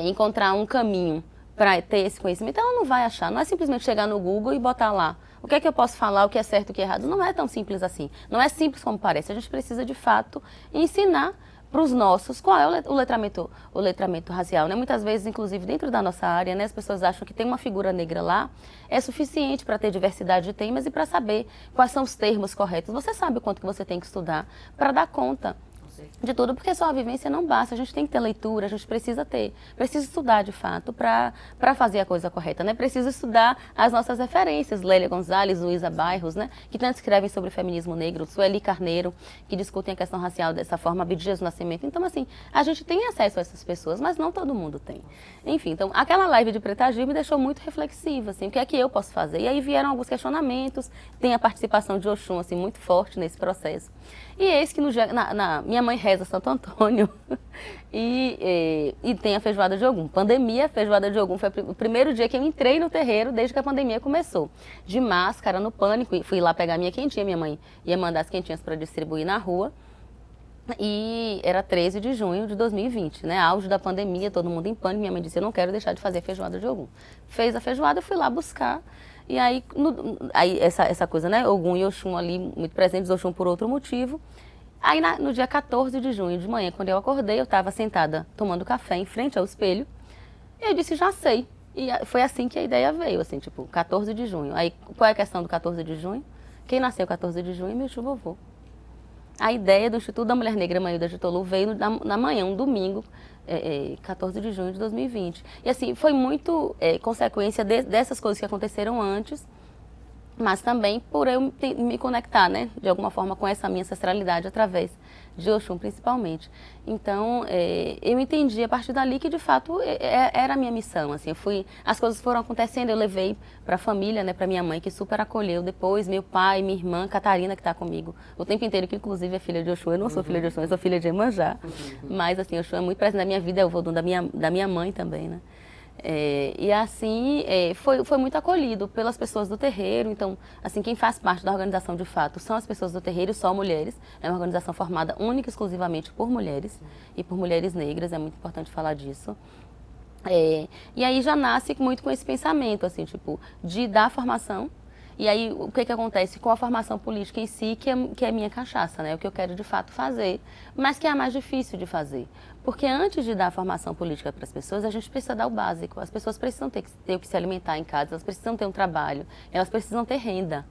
I: encontrar um caminho para ter esse conhecimento, ela não vai achar. Não é simplesmente chegar no Google e botar lá o que é que eu posso falar, o que é certo, o que é errado. Não é tão simples assim. Não é simples como parece. A gente precisa, de fato, ensinar para os nossos qual é o letramento racial, né? Muitas vezes, inclusive, dentro da nossa área, né, as pessoas acham que tem uma figura negra lá, é suficiente para ter diversidade de temas e para saber quais são os termos corretos. Você sabe o quanto que você tem que estudar para dar conta de tudo, porque só a vivência não basta, a gente tem que ter leitura, a gente precisa estudar de fato para fazer a coisa correta, né? Precisa estudar as nossas referências, Lélia Gonzalez, Luísa Bairros, né? Que tanto escrevem sobre o feminismo negro, Sueli Carneiro, que discutem a questão racial dessa forma, Abdias do Nascimento. Então, assim, a gente tem acesso a essas pessoas, mas não todo mundo tem. Enfim, então, aquela live de Preta Gil me deixou muito reflexiva, assim, o que é que eu posso fazer? E aí vieram alguns questionamentos, tem a participação de Oxum, assim, muito forte nesse processo. E eis que no dia, minha mãe reza Santo Antônio e tem a feijoada de Ogum. Pandemia, feijoada de Ogum foi o primeiro dia que eu entrei no terreiro desde que a pandemia começou. De máscara, no pânico, fui lá pegar minha quentinha, minha mãe ia mandar as quentinhas para distribuir na rua. E era 13 de junho de 2020, né? Auge da pandemia, todo mundo em pânico. Minha mãe disse, eu não quero deixar de fazer a feijoada de Ogum. Fez a feijoada, eu fui lá buscar. E aí, essa coisa, né? Ogum e Oxum ali muito presentes, Oxum por outro motivo. Aí no dia 14 de junho, de manhã, quando eu acordei, eu estava sentada tomando café em frente ao espelho. E eu disse, já sei. E foi assim que a ideia veio, assim, tipo, 14 de junho. Aí, qual é a questão do 14 de junho? Quem nasceu 14 de junho? Meu tio vovô. A ideia do Instituto da Mulher Negra Mailda de Tolu veio na manhã, um domingo, 14 de junho de 2020. E assim, foi muito consequência dessas coisas que aconteceram antes, mas também por eu me conectar, né, de alguma forma com essa minha ancestralidade através de Oxum, principalmente. Então, eu entendi a partir dali que, de fato, era a minha missão. Assim, as coisas foram acontecendo, eu levei para a família, né, para minha mãe, que super acolheu. Depois, meu pai, minha irmã, Catarina, que está comigo o tempo inteiro, que inclusive é filha de Oxum. Eu não sou filha de Oxum, eu sou filha de Iemanjá. Mas, assim, Oxum é muito presente na minha vida, é o vodum da minha mãe também, né? E assim, foi muito acolhido pelas pessoas do terreiro. Então, assim, quem faz parte da organização de fato são as pessoas do terreiro, só mulheres. É uma organização formada única e exclusivamente por mulheres e por mulheres negras, é muito importante falar disso. E aí já nasce muito com esse pensamento, assim, tipo, de dar formação. E aí, o que acontece com a formação política em si, que é a minha cachaça, né? O que eu quero de fato fazer, mas que é a mais difícil de fazer. Porque antes de dar a formação política para as pessoas, a gente precisa dar o básico. As pessoas precisam ter o que se alimentar em casa, elas precisam ter um trabalho, elas precisam ter renda.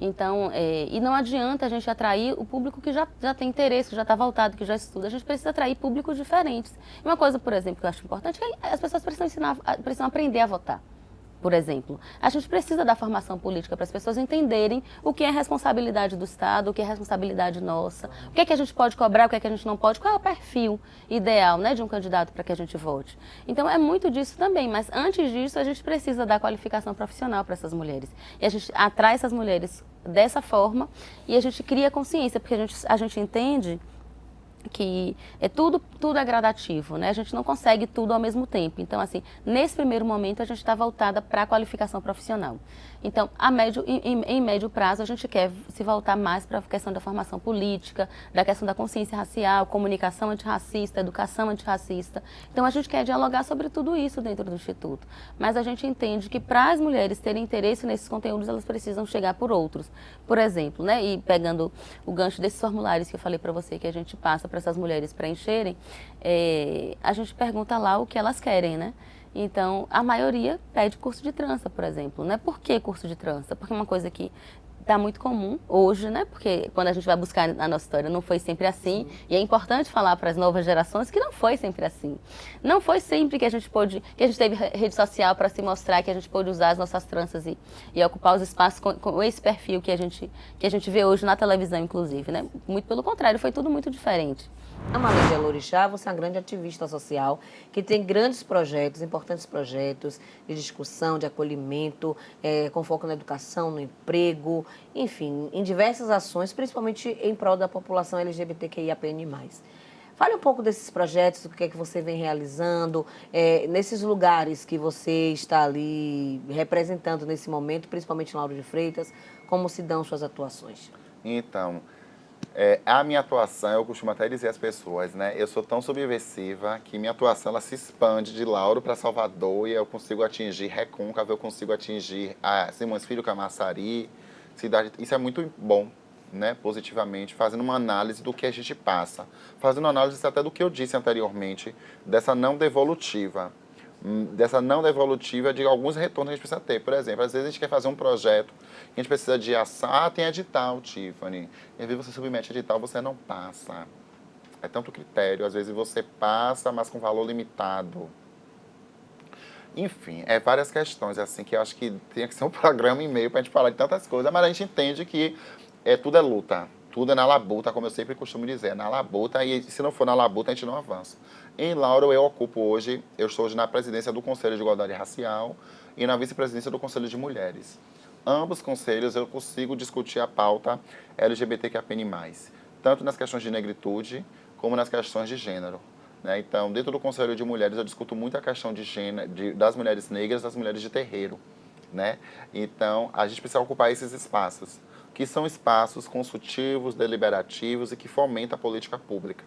I: Então, e não adianta a gente atrair o público que já tem interesse, que já está voltado, que já estuda. A gente precisa atrair públicos diferentes. E uma coisa, por exemplo, que eu acho importante é que as pessoas precisam aprender a votar. Por exemplo, a gente precisa dar formação política para as pessoas entenderem o que é responsabilidade do Estado, o que é responsabilidade nossa, o que é que a gente pode cobrar, o que é que a gente não pode, qual é o perfil ideal, né, de um candidato para que a gente vote. Então, é muito disso também, mas antes disso, a gente precisa dar qualificação profissional para essas mulheres. E a gente atrai essas mulheres dessa forma e a gente cria consciência, porque a gente entende que tudo é gradativo, né? A gente não consegue tudo ao mesmo tempo. Então, assim, nesse primeiro momento, a gente está voltada para a qualificação profissional. Então, em médio prazo, a gente quer se voltar mais para a questão da formação política, da questão da consciência racial, comunicação antirracista, educação antirracista. Então, a gente quer dialogar sobre tudo isso dentro do Instituto. Mas a gente entende que para as mulheres terem interesse nesses conteúdos, elas precisam chegar por outros. Por exemplo, né? E pegando o gancho desses formulários que eu falei para você, que a gente passa para essas mulheres preencherem, a gente pergunta lá o que elas querem, né? Então, a maioria pede curso de trança, por exemplo, né? Por que curso de trança? Porque é uma coisa que está muito comum hoje, né? Porque quando a gente vai buscar a nossa história, não foi sempre assim. Sim. E é importante falar para as novas gerações que não foi sempre assim. Não foi sempre que a gente teve rede social para se mostrar, que a gente pôde usar as nossas tranças e ocupar os espaços com esse perfil que a gente vê hoje na televisão, inclusive, né? Muito pelo contrário, foi tudo muito diferente.
A: Amália de Alorixá, você é uma grande ativista social que tem grandes projetos, importantes projetos de discussão, de acolhimento, com foco na educação, no emprego, enfim, em diversas ações, principalmente em prol da população LGBTQIAPN+. Fale um pouco desses projetos, do que é que você vem realizando, nesses lugares que você está ali representando nesse momento, principalmente em Lauro de Freitas, como se dão suas atuações?
J: Então, a minha atuação, eu costumo até dizer às pessoas, né? Eu sou tão subversiva que minha atuação ela se expande de Lauro para Salvador e eu consigo atingir Recôncavo, eu consigo atingir Simões Filho, Camaçari, cidade. Isso é muito bom, né? Positivamente, fazendo uma análise do que a gente passa, fazendo uma análise até do que eu disse anteriormente, dessa não devolutiva de alguns retornos que a gente precisa ter. Por exemplo, às vezes a gente quer fazer um projeto, a gente precisa de ação, tem edital, Tiffany. E às vezes você submete edital, você não passa. É tanto critério, às vezes você passa, mas com valor limitado. Enfim, várias questões, assim, que eu acho que tem que ser um programa e meio para a gente falar de tantas coisas, mas a gente entende que tudo é luta. Tudo é na labuta, como eu sempre costumo dizer, na labuta, e se não for na labuta, a gente não avança. Em Lauro, eu estou hoje na presidência do Conselho de Igualdade Racial e na vice-presidência do Conselho de Mulheres. Ambos conselhos eu consigo discutir a pauta LGBTQIAPN+, tanto nas questões de negritude como nas questões de gênero. Né? Então, dentro do Conselho de Mulheres, eu discuto muito a questão de gênero, das mulheres negras, das mulheres de terreiro. Né? Então, a gente precisa ocupar esses espaços, que são espaços consultivos, deliberativos e que fomentam a política pública.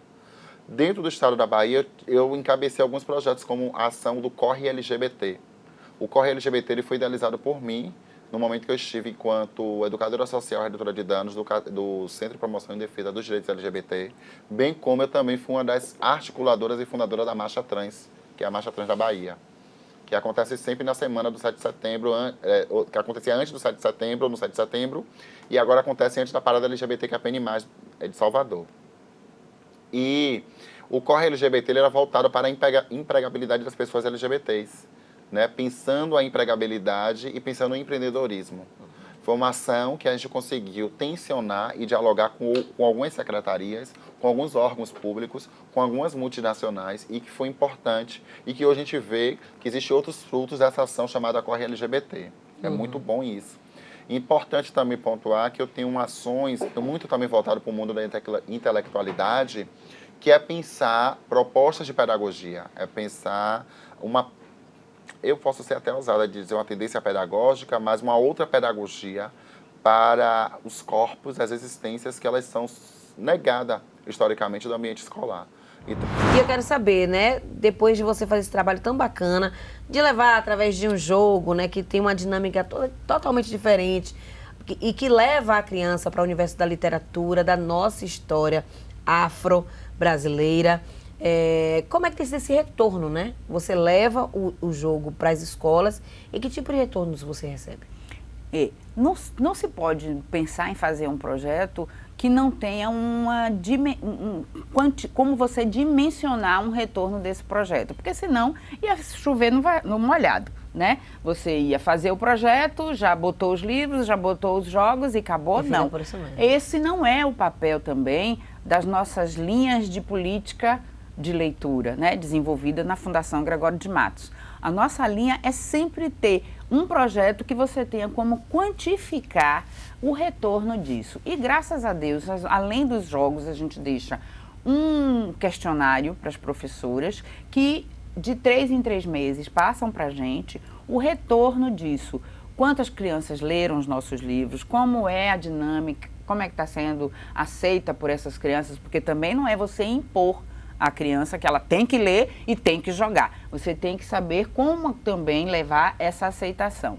J: Dentro do estado da Bahia, eu encabecei alguns projetos como a ação do Corre LGBT. O Corre LGBT ele foi idealizado por mim no momento que eu estive enquanto educadora social e redutora de danos do Centro de Promoção e Defesa dos Direitos LGBT, bem como eu também fui uma das articuladoras e fundadoras da Marcha Trans, que é a Marcha Trans da Bahia, que acontece sempre na semana do 7 de setembro, que acontecia antes do 7 de setembro ou no 7 de setembro, e agora acontece antes da parada LGBTQIAPN+, de Salvador. E o Corre LGBT ele era voltado para a empregabilidade das pessoas LGBTs, né? Pensando a empregabilidade e pensando no empreendedorismo. Foi uma ação que a gente conseguiu tensionar e dialogar com algumas secretarias, com alguns órgãos públicos, com algumas multinacionais e que foi importante e que hoje a gente vê que existem outros frutos dessa ação chamada Corre LGBT. É muito bom isso. Importante também pontuar que eu tenho ações muito também voltado para o mundo da intelectualidade, que é pensar propostas de pedagogia, é pensar eu posso ser até ousada de dizer uma tendência pedagógica, mas uma outra pedagogia para os corpos, as existências que elas são negadas historicamente do ambiente escolar. Então...
A: E eu quero saber, né, depois de você fazer esse trabalho tão bacana, de levar através de um jogo, né, que tem uma dinâmica totalmente diferente e que leva a criança para o universo da literatura, da nossa história afro-brasileira. Como é que tem sido esse retorno, né? Você leva o jogo para as escolas e que tipo de retornos você recebe?
K: Não se pode pensar em fazer um projeto que não tenha como você dimensionar um retorno desse projeto, porque senão ia chover no molhado, né? Você ia fazer o projeto, já botou os livros, já botou os jogos e acabou, não.
A: Por isso mesmo.
K: Esse não é o papel também das nossas linhas de política de leitura, né, desenvolvida na Fundação Gregório de Matos. A nossa linha é sempre ter um projeto que você tenha como quantificar o retorno disso. E graças a Deus, além dos jogos, a gente deixa um questionário para as professoras que de 3 em 3 meses passam para a gente o retorno disso. Quantas crianças leram os nossos livros, como é a dinâmica, como é que está sendo aceita por essas crianças, porque também não é você impor a criança que ela tem que ler e tem que jogar. Você tem que saber como também levar essa aceitação.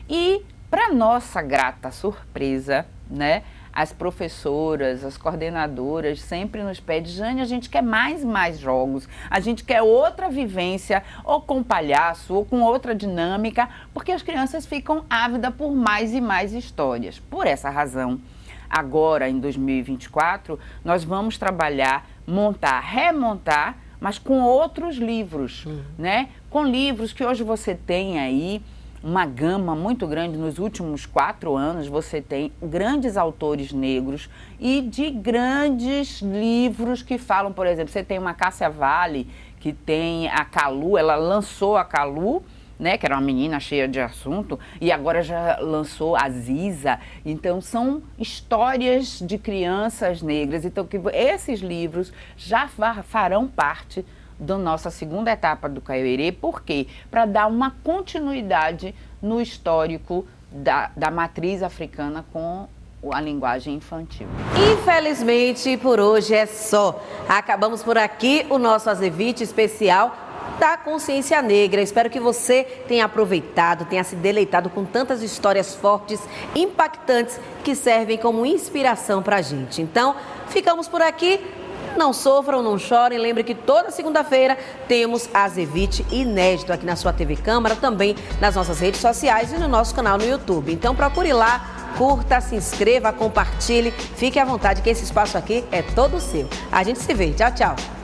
K: E, para nossa grata surpresa, né, as professoras, as coordenadoras sempre nos pedem, Jane, a gente quer mais jogos, a gente quer outra vivência, ou com palhaço, ou com outra dinâmica, porque as crianças ficam ávidas por mais e mais histórias. Por essa razão, agora, em 2024, nós vamos trabalhar, montar, remontar, mas com outros livros, né? Com livros que hoje você tem aí, uma gama muito grande. Nos últimos 4 anos, você tem grandes autores negros e de grandes livros que falam, por exemplo, você tem uma Cássia Vale, que tem a Calu, ela lançou a Calu, né, que era uma menina cheia de assunto, e agora já lançou a Ziza. Então, são histórias de crianças negras. Então, que esses livros já farão parte da nossa segunda etapa do Kaiowere. Por quê? Para dar uma continuidade no histórico da matriz africana com a linguagem infantil.
A: Infelizmente, por hoje é só. Acabamos por aqui o nosso Azevite especial da consciência negra. Espero que você tenha aproveitado, tenha se deleitado com tantas histórias fortes, impactantes, que servem como inspiração para a gente. Então, ficamos por aqui. Não sofram, não chorem. Lembre que toda segunda-feira temos Azevite inédito aqui na sua TV Câmara, também nas nossas redes sociais e no nosso canal no YouTube. Então procure lá, curta, se inscreva, compartilhe. Fique à vontade que esse espaço aqui é todo seu. A gente se vê. Tchau, tchau.